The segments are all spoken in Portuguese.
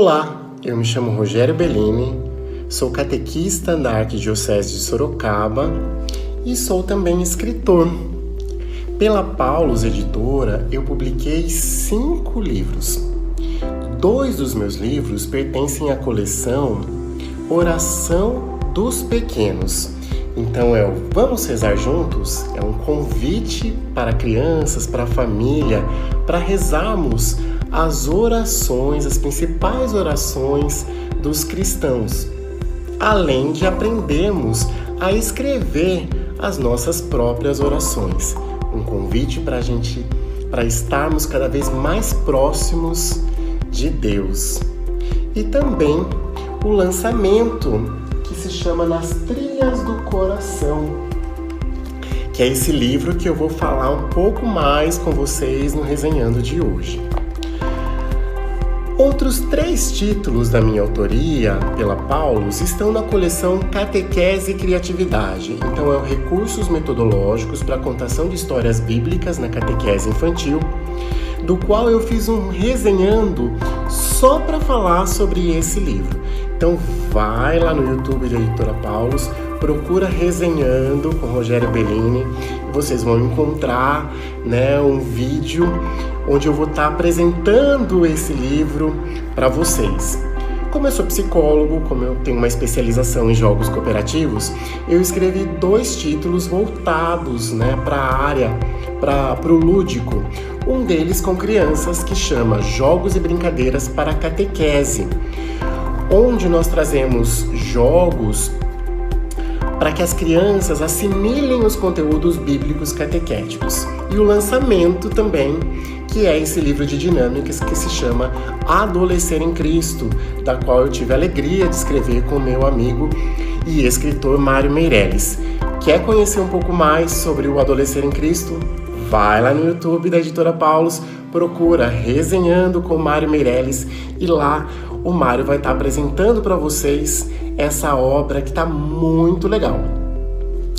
Olá, eu me chamo Rogério Bellini, sou catequista da Arquidiocese de Sorocaba e sou também escritor. Pela Paulus Editora, eu publiquei 5 livros. 2 dos meus livros pertencem à coleção Oração dos Pequenos. Então Vamos Rezar Juntos? É um convite para crianças, para a família, para rezarmos as orações, as principais orações dos cristãos, além de aprendermos a escrever as nossas próprias orações. Um convite para estarmos cada vez mais próximos de Deus. E também o lançamento que se chama Nas Trilhas do Coração, que é esse livro que eu vou falar um pouco mais com vocês no Resenhando de hoje. Outros 3 títulos da minha autoria, pela Paulus, estão na coleção Catequese e Criatividade. Então, é o Recursos Metodológicos para a Contação de Histórias Bíblicas na Catequese Infantil, do qual eu fiz um resenhando só para falar sobre esse livro. Então, vai lá no YouTube da Editora Paulus, procura Resenhando com Rogério Bellini, e vocês vão encontrar, um vídeo onde eu vou estar apresentando esse livro para vocês. Como eu sou psicólogo, como eu tenho uma especialização em jogos cooperativos, eu escrevi 2 títulos voltados para a área, para o lúdico. Um deles com crianças, que chama Jogos e Brincadeiras para a Catequese, onde nós trazemos jogos para que as crianças assimilem os conteúdos bíblicos catequéticos. E o lançamento também, que é esse livro de dinâmicas que se chama Adolescer em Cristo, da qual eu tive a alegria de escrever com meu amigo e escritor Mário Meirelles. Quer conhecer um pouco mais sobre o Adolescer em Cristo? Vai lá no YouTube da Editora Paulus, procura Resenhando com Mário Meirelles e lá o Mário vai estar apresentando para vocês essa obra que está muito legal.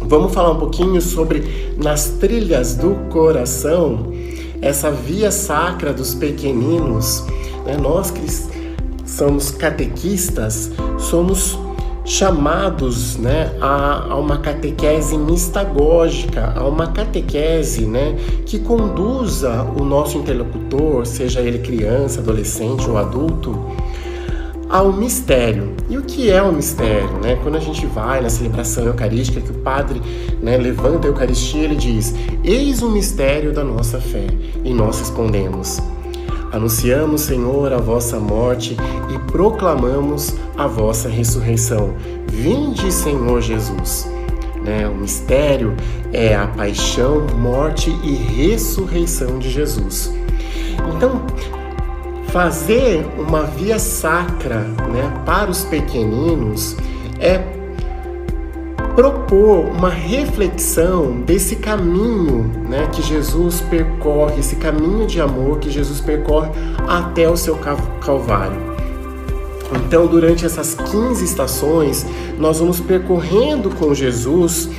Vamos falar um pouquinho sobre Nas Trilhas do Coração, essa via sacra dos pequeninos. Nós que somos catequistas, somos chamados a uma catequese mistagógica, a uma catequese que conduza o nosso interlocutor, seja ele criança, adolescente ou adulto, ao mistério. E o que é o mistério? Quando a gente vai na celebração eucarística, que o padre levanta a Eucaristia, ele diz: eis o mistério da nossa fé. E nós respondemos: anunciamos, Senhor, a vossa morte e proclamamos a vossa ressurreição. Vinde, Senhor Jesus. O mistério é a paixão, morte e ressurreição de Jesus. Então, fazer uma via sacra para os pequeninos é propor uma reflexão desse caminho que Jesus percorre, esse caminho de amor que Jesus percorre até o seu Calvário. Então, durante essas 15 estações, nós vamos percorrendo com Jesus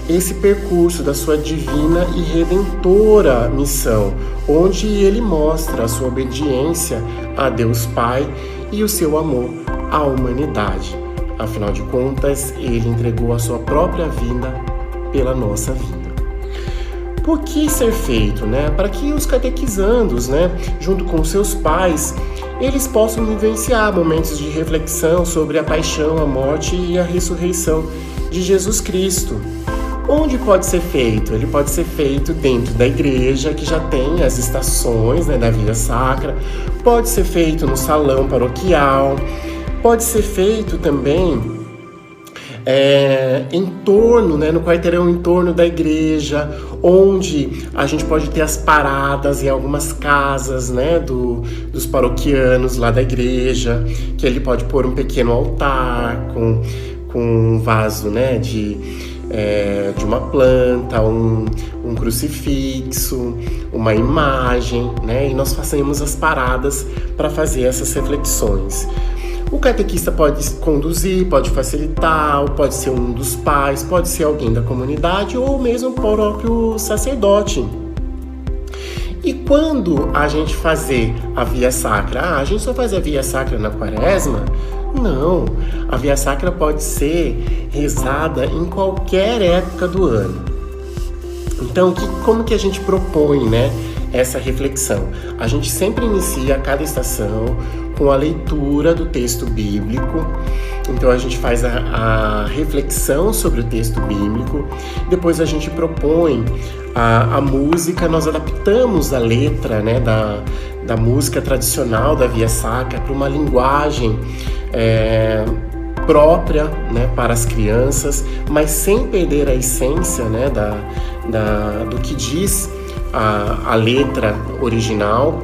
esse percurso da sua divina e redentora missão, onde ele mostra a sua obediência a Deus Pai e o seu amor à humanidade. Afinal de contas, ele entregou a sua própria vida pela nossa vida. Por que ser feito? Para que os catequizandos, junto com seus pais, eles possam vivenciar momentos de reflexão sobre a paixão, a morte e a ressurreição de Jesus Cristo. Onde pode ser feito? Ele pode ser feito dentro da igreja, que já tem as estações da vida sacra. Pode ser feito no salão paroquial. Pode ser feito também em torno, no quarteirão em torno da igreja, onde a gente pode ter as paradas em algumas casas, dos paroquianos lá da igreja, que ele pode pôr um pequeno altar com um vaso, de uma planta, um crucifixo, uma imagem, e nós fazemos as paradas para fazer essas reflexões. O catequista pode conduzir, pode facilitar, pode ser um dos pais, pode ser alguém da comunidade ou mesmo o próprio sacerdote. E quando a gente fazer a Via Sacra? A gente só faz a Via Sacra na Quaresma? Não, a Via Sacra pode ser rezada em qualquer época do ano. Então, como que a gente propõe, né, essa reflexão? A gente sempre inicia cada estação com a leitura do texto bíblico. Então a gente faz a reflexão sobre o texto bíblico, depois a gente propõe a música, nós adaptamos a letra, né, da música tradicional da Via Sacra para uma linguagem própria, né, para as crianças, mas sem perder a essência, né, do que diz a letra original.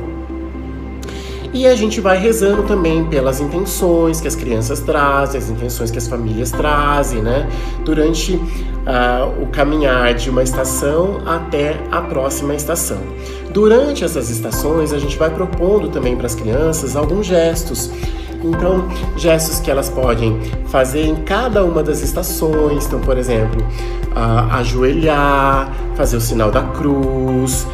E a gente vai rezando também pelas intenções que as crianças trazem, as intenções que as famílias trazem, né? Durante o caminhar de uma estação até a próxima estação. Durante essas estações, a gente vai propondo também para as crianças alguns gestos. Então, gestos que elas podem fazer em cada uma das estações. Então, por exemplo, ajoelhar, fazer o sinal da cruz,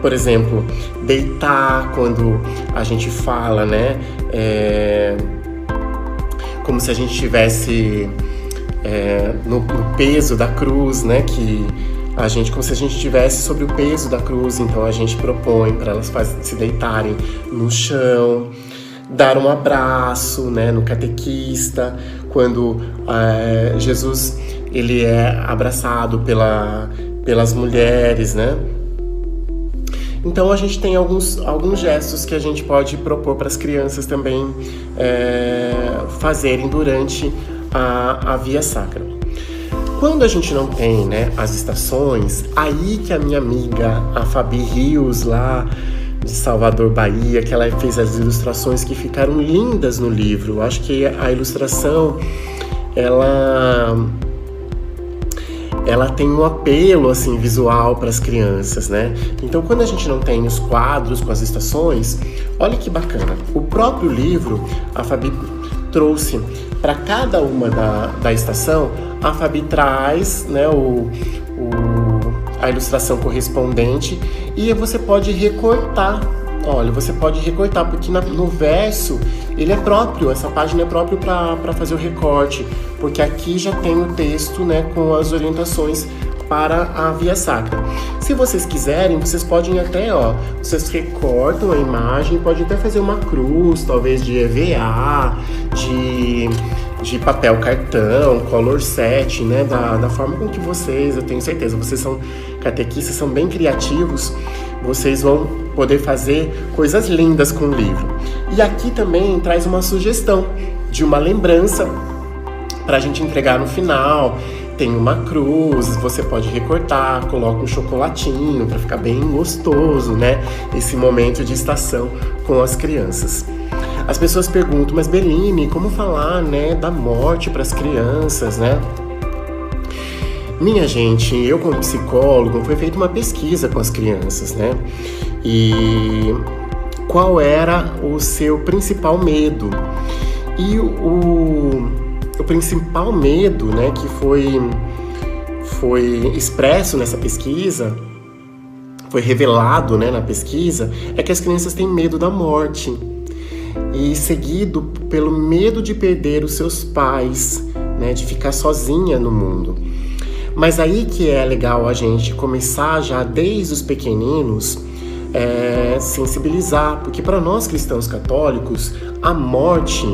por exemplo, deitar quando a gente fala, né? Como se a gente estivesse no peso da cruz, né? Como se a gente estivesse sobre o peso da cruz. Então a gente propõe para elas se deitarem no chão, dar um abraço, né, no catequista, quando Jesus ele é abraçado pelas mulheres, né? Então a gente tem alguns gestos que a gente pode propor para as crianças também fazerem durante a Via Sacra. Quando a gente não tem, né, as estações, aí que a minha amiga, a Fabi Rios, lá de Salvador, Bahia, que ela fez as ilustrações que ficaram lindas no livro. Eu acho que a ilustração, ela tem um apelo assim visual para as crianças, né? Então, quando a gente não tem os quadros com as estações, olha que bacana. O próprio livro, a Fabi trouxe para cada uma da estação, a Fabi traz, né, a ilustração correspondente e você pode recortar. Olha, você pode recortar, porque no verso ele é próprio, essa página é própria para fazer o recorte, porque aqui já tem o texto, né, com as orientações para a Via Sacra. Se vocês quiserem, vocês podem até, vocês recortam a imagem, podem até fazer uma cruz, talvez de EVA, de papel cartão, color set, né, da forma com que vocês, eu tenho certeza, vocês são catequistas, são bem criativos, vocês vão poder fazer coisas lindas com o livro. E aqui também traz uma sugestão de uma lembrança para a gente entregar no final. Tem uma cruz, você pode recortar, coloca um chocolatinho para ficar bem gostoso, né? Esse momento de estação com as crianças. As pessoas perguntam, mas Beline, como falar, né, da morte para as crianças, né? Minha gente, eu como psicólogo, foi feita uma pesquisa com as crianças, né? E qual era o seu principal medo? E o principal medo, né, que foi expresso nessa pesquisa, foi revelado, né, na pesquisa, é que as crianças têm medo da morte. E seguido pelo medo de perder os seus pais, né, de ficar sozinha no mundo. Mas aí que é legal a gente começar já desde os pequeninos, sensibilizar, porque para nós cristãos católicos, a morte,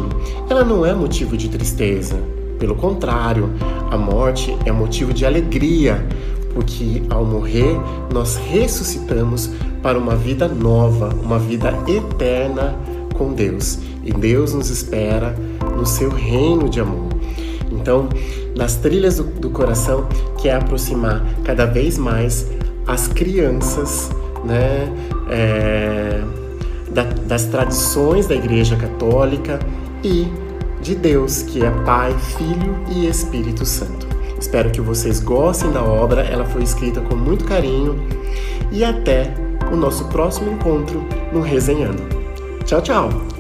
ela não é motivo de tristeza. Pelo contrário, a morte é motivo de alegria, porque ao morrer nós ressuscitamos para uma vida nova, uma vida eterna com Deus. E Deus nos espera no seu reino de amor. Então, nas trilhas do coração, que é aproximar cada vez mais as crianças, né, das tradições da Igreja Católica e de Deus, que é Pai, Filho e Espírito Santo. Espero que vocês gostem da obra, ela foi escrita com muito carinho e até o nosso próximo encontro no Resenhando. Tchau, tchau!